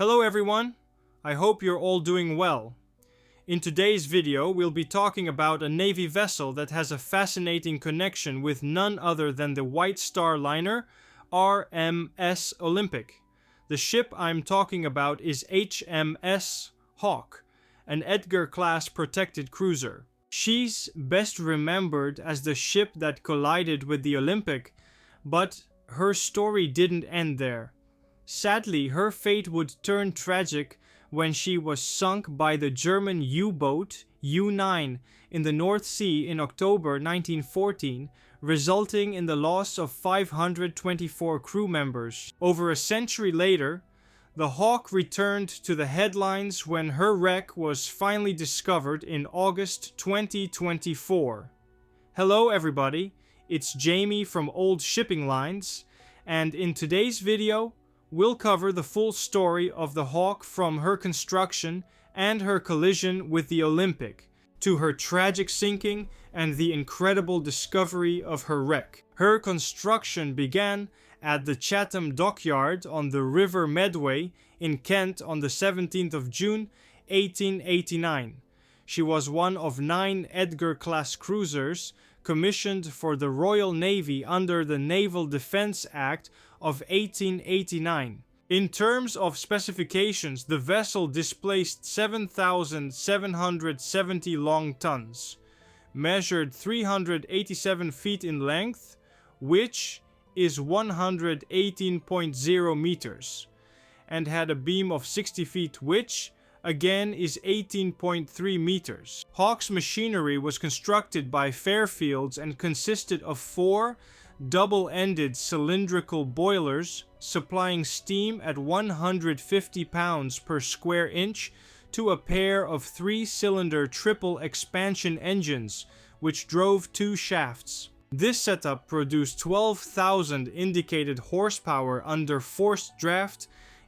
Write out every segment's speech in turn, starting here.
Hello everyone, I hope you're all doing well. In today's video we'll be talking about a Navy vessel that has a fascinating connection with none other than the White Star liner RMS Olympic. The ship I'm talking about is HMS Hawke, an Edgar class protected cruiser. She's best remembered as the ship that collided with the Olympic, but her story didn't end there. Sadly, her fate would turn tragic when she was sunk by the German U-boat U-9 in the North Sea in October 1914, resulting in the loss of 524 crew members. Over a century later, the Hawke returned to the headlines when her wreck was finally discovered in August 2024. Hello everybody, it's Jamie from Old Shipping Lines, and in today's video, we'll cover the full story of the Hawke from her construction and her collision with the Olympic, to her tragic sinking and the incredible discovery of her wreck. Her construction began at the Chatham Dockyard on the River Medway in Kent on the 17th of June 1889. She was one of 9 Edgar-class cruisers commissioned for the Royal Navy under the Naval Defense Act of 1889. In terms of specifications, the vessel displaced 7,770 long tons, measured 387 feet in length, which is 118.0 meters, and had a beam of 60 feet, which again is 18.3 meters. Hawke's machinery was constructed by Fairfields and consisted of 4 double-ended cylindrical boilers supplying steam at 150 pounds per square inch to a pair of 3-cylinder triple expansion engines which drove 2 shafts. This setup produced 12,000 indicated horsepower under forced draft,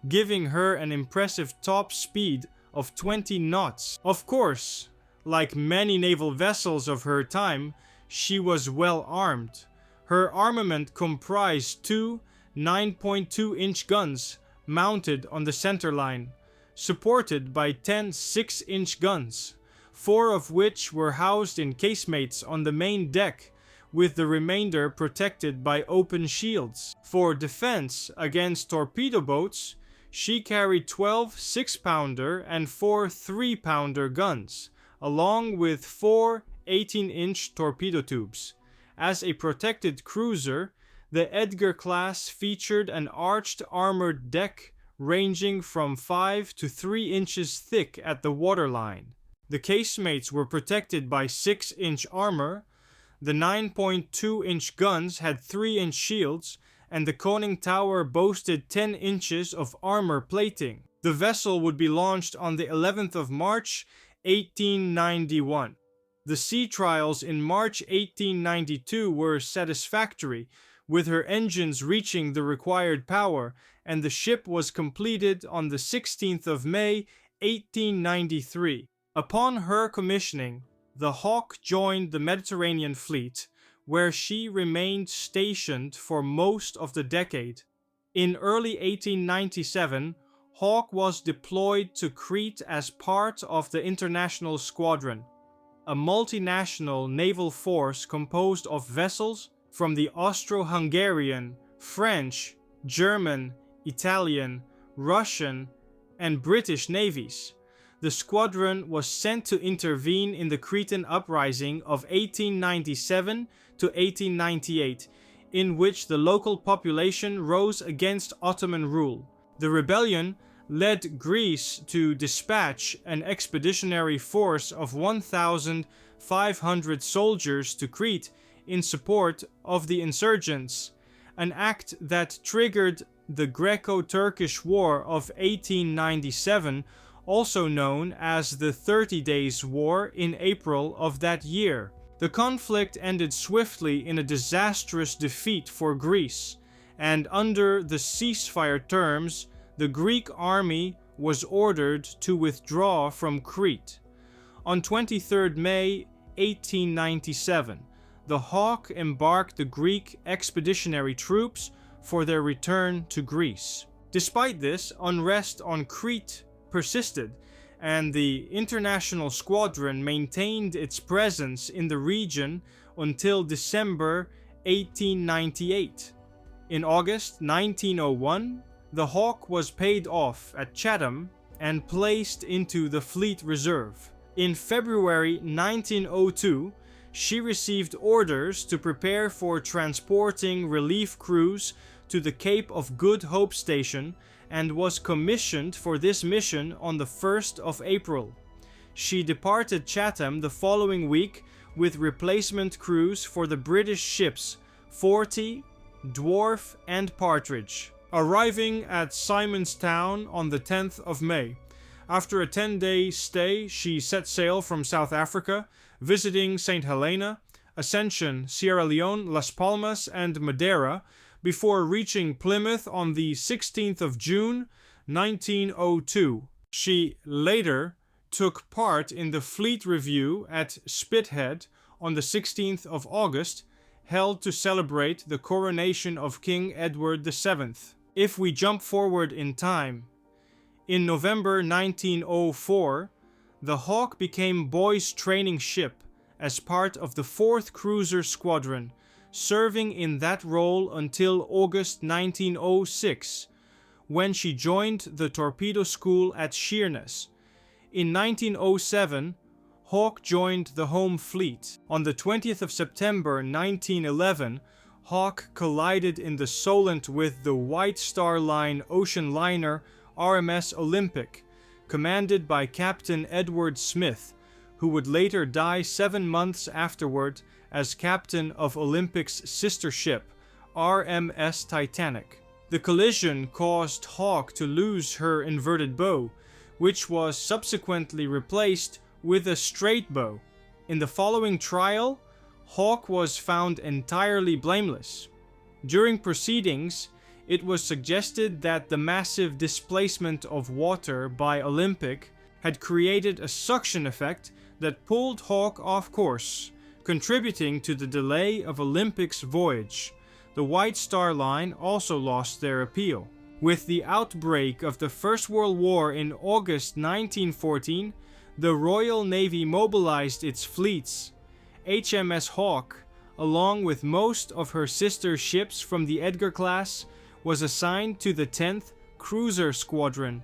giving her an impressive top speed of 20 knots. Of course, like many naval vessels of her time, she was well armed. Her armament comprised 2 9.2-inch guns mounted on the centerline, supported by 10 6-inch guns, 4 of which were housed in casemates on the main deck, with the remainder protected by open shields. For defense against torpedo boats, she carried 12 6-pounder and 4 3-pounder guns, along with 4 18-inch torpedo tubes. As a protected cruiser, the Edgar class featured an arched armored deck ranging from 5 to 3 inches thick at the waterline. The casemates were protected by 6-inch armor, the 9.2-inch guns had 3-inch shields, and the conning tower boasted 10 inches of armor plating. The vessel would be launched on the 11th of March, 1891. The sea trials in March 1892 were satisfactory, with her engines reaching the required power, and the ship was completed on the 16th of May, 1893. Upon her commissioning, the Hawke joined the Mediterranean fleet, where she remained stationed for most of the decade. In early 1897, Hawke was deployed to Crete as part of the International Squadron, a multinational naval force composed of vessels from the Austro-Hungarian, French, German, Italian, Russian, and British navies. The squadron was sent to intervene in the Cretan uprising of 1897 to 1898, in which the local population rose against Ottoman rule. The rebellion led Greece to dispatch an expeditionary force of 1,500 soldiers to Crete in support of the insurgents, an act that triggered the Greco-Turkish War of 1897, also known as the 30 Days War, in April of that year. The conflict ended swiftly in a disastrous defeat for Greece, and under the ceasefire terms, the Greek army was ordered to withdraw from Crete. On 23rd May 1897, the Hawke embarked the Greek expeditionary troops for their return to Greece. Despite this, unrest on Crete persisted, and the international squadron maintained its presence in the region until December 1898. In August 1901, the Hawke was paid off at Chatham and placed into the Fleet Reserve. In February 1902, she received orders to prepare for transporting relief crews to the Cape of Good Hope station and was commissioned for this mission on the 1st of April. She departed Chatham the following week with replacement crews for the British ships Forty, Dwarf and Partridge, arriving at Simonstown on the 10th of May. After a 10-day stay, she set sail from South Africa, visiting St. Helena, Ascension, Sierra Leone, Las Palmas and Madeira, before reaching Plymouth on the 16th of June 1902. She later took part in the Fleet Review at Spithead on the 16th of August, held to celebrate the coronation of King Edward VII. If we jump forward in time, in November 1904, the Hawke became Boy's training ship as part of the 4th Cruiser Squadron, serving in that role until August 1906, when she joined the torpedo school at Sheerness. In 1907, Hawke joined the Home Fleet. On the 20th of September 1911, Hawke collided in the Solent with the White Star Line ocean liner RMS Olympic, commanded by Captain Edward Smith, who would later die 7 months afterward as captain of Olympic's sister ship, RMS Titanic. The collision caused Hawke to lose her inverted bow, which was subsequently replaced with a straight bow. In the following trial, Hawke was found entirely blameless. During proceedings, it was suggested that the massive displacement of water by Olympic had created a suction effect that pulled Hawke off course, contributing to the delay of Olympic's voyage. The White Star Line also lost their appeal. With the outbreak of the First World War in August 1914, the Royal Navy mobilized its fleets. HMS Hawke, along with most of her sister ships from the Edgar class, was assigned to the 10th Cruiser Squadron.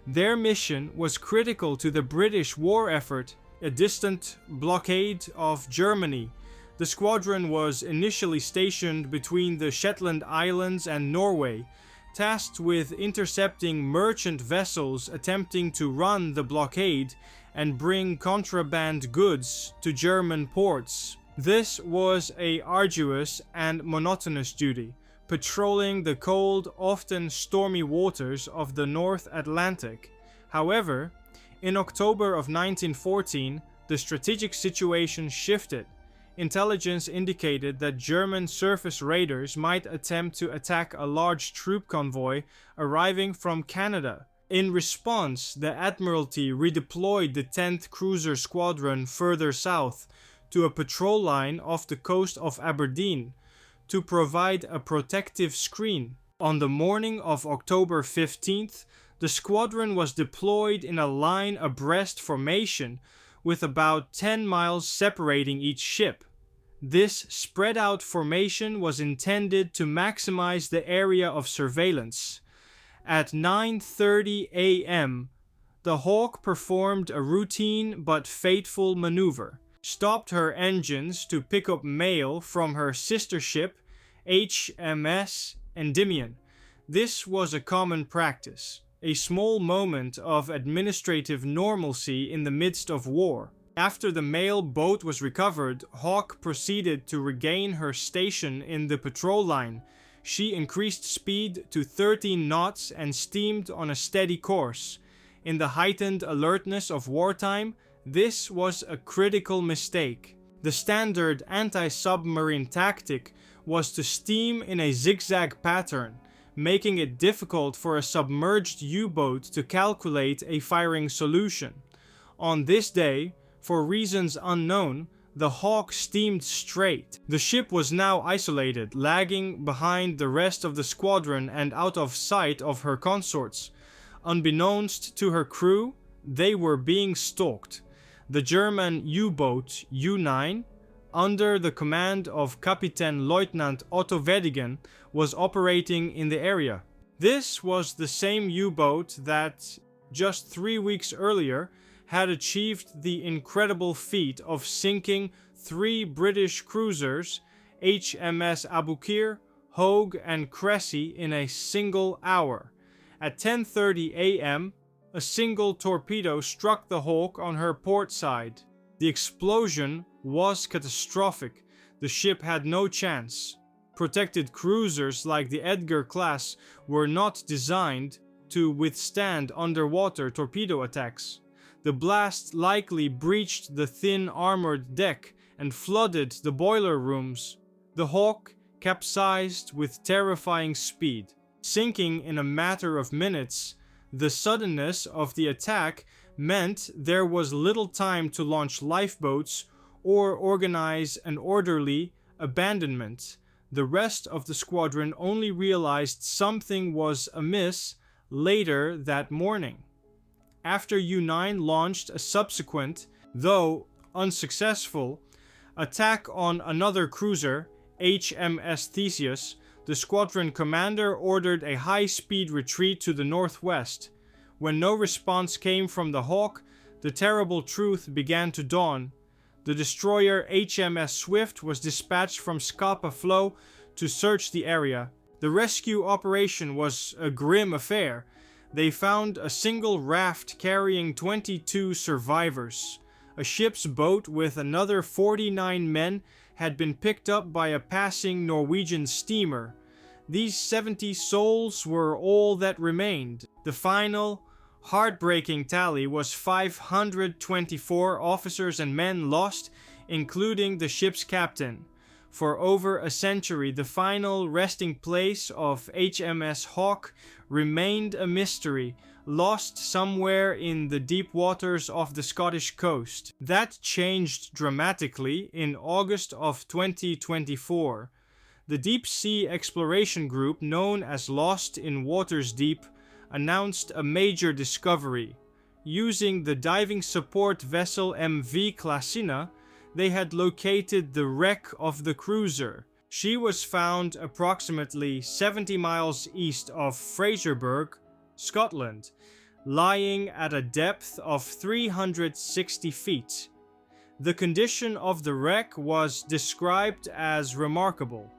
Their mission was critical to the British war effort, a distant blockade of Germany. The squadron was initially stationed between the Shetland Islands and Norway, tasked with intercepting merchant vessels attempting to run the blockade and bring contraband goods to German ports. This was an arduous and monotonous duty, patrolling the cold, often stormy waters of the North Atlantic. However, in October of 1914, the strategic situation shifted. Intelligence indicated that German surface raiders might attempt to attack a large troop convoy arriving from Canada. In response, the Admiralty redeployed the 10th Cruiser Squadron further south to a patrol line off the coast of Aberdeen to provide a protective screen. On the morning of October 15th, the squadron was deployed in a line abreast formation with about 10 miles separating each ship. This spread out formation was intended to maximize the area of surveillance. At 9:30 a.m., the Hawke performed a routine but fateful maneuver, stopped her engines to pick up mail from her sister ship, HMS Endymion. This was a common practice, a small moment of administrative normalcy in the midst of war. After the mail boat was recovered, Hawke proceeded to regain her station in the patrol line. She increased speed to 13 knots and steamed on a steady course. In the heightened alertness of wartime, this was a critical mistake. The standard anti-submarine tactic was to steam in a zigzag pattern, making it difficult for a submerged U-boat to calculate a firing solution. On this day, for reasons unknown, the Hawke steamed straight. The ship was now isolated, lagging behind the rest of the squadron and out of sight of her consorts. Unbeknownst to her crew, they were being stalked. The German U-boat U-9, under the command of Kapitän Leutnant Otto Weddigen, was operating in the area. This was the same U-boat that, just 3 weeks earlier, had achieved the incredible feat of sinking 3 British cruisers, HMS Aboukir, Hogue and Cressy, in a single hour. At 10:30 a.m., a single torpedo struck the Hawke on her port side. The explosion was catastrophic. The ship had no chance. Protected cruisers like the Edgar class were not designed to withstand underwater torpedo attacks. The blast likely breached the thin armored deck and flooded the boiler rooms. The Hawke capsized with terrifying speed, sinking in a matter of minutes. The suddenness of the attack meant there was little time to launch lifeboats or organize an orderly abandonment. The rest of the squadron only realized something was amiss later that morning. After U-9 launched a subsequent, though unsuccessful, attack on another cruiser, HMS Theseus, the squadron commander ordered a high-speed retreat to the northwest. When no response came from the Hawke, the terrible truth began to dawn. The destroyer HMS Swift was dispatched from Scapa Flow to search the area. The rescue operation was a grim affair. They found a single raft carrying 22 survivors. A ship's boat with another 49 men had been picked up by a passing Norwegian steamer. These 70 souls were all that remained. The final, heartbreaking tally was 524 officers and men lost, including the ship's captain. For over a century, the final resting place of HMS Hawke remained a mystery, lost somewhere in the deep waters of the Scottish coast. That changed dramatically in August of 2024. The Deep Sea Exploration Group, known as Lost in Waters Deep, announced a major discovery. Using the diving support vessel MV Klasina, they had located the wreck of the cruiser. She was found approximately 70 miles east of Fraserburgh, Scotland, lying at a depth of 360 feet. The condition of the wreck was described as remarkable.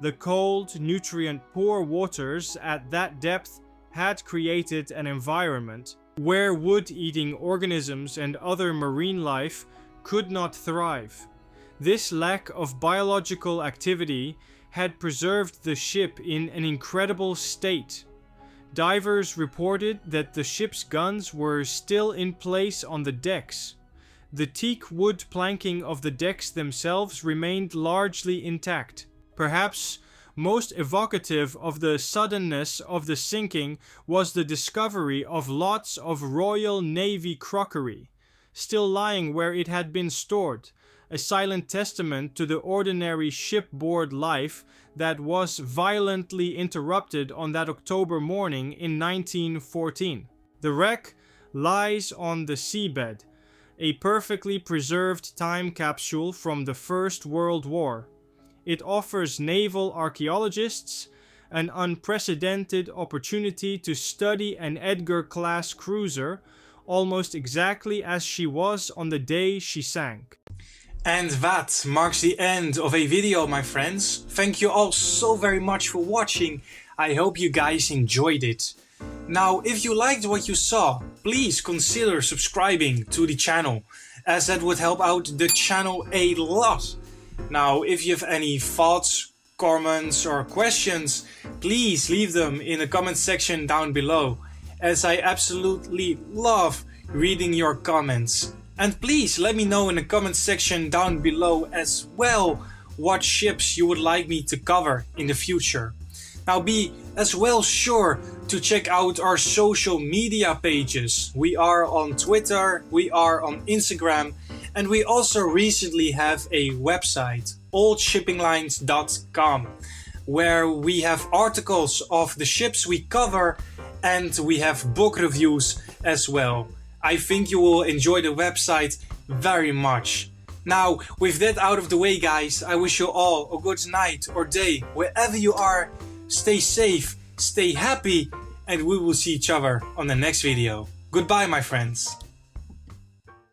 The cold, nutrient-poor waters at that depth had created an environment where wood-eating organisms and other marine life could not thrive. This lack of biological activity had preserved the ship in an incredible state. Divers reported that the ship's guns were still in place on the decks. The teak wood planking of the decks themselves remained largely intact. Perhaps most evocative of the suddenness of the sinking was the discovery of lots of Royal Navy crockery, still lying where it had been stored, a silent testament to the ordinary shipboard life that was violently interrupted on that October morning in 1914. The wreck lies on the seabed, a perfectly preserved time capsule from the First World War. It offers naval archaeologists an unprecedented opportunity to study an Edgar-class cruiser almost exactly as she was on the day she sank. And that marks the end of a video, my friends. Thank you all so very much for watching. I hope you guys enjoyed it. Now, if you liked what you saw, please consider subscribing to the channel, as that would help out the channel a lot. Now, if you have any thoughts, comments or questions, please leave them in the comment section down below, as I absolutely love reading your comments. And please let me know in the comment section down below as well what ships you would like me to cover in the future. Now be as well sure to check out our social media pages. We are on Twitter, we are on Instagram, And we also recently have a website, oldshippinglines.com, where we have articles of the ships we cover and we have book reviews as well. I think you will enjoy the website very much. Now, with that out of the way, guys, I wish you all a good night or day, wherever you are. Stay safe, stay happy, and we will see each other on the next video. Goodbye, my friends.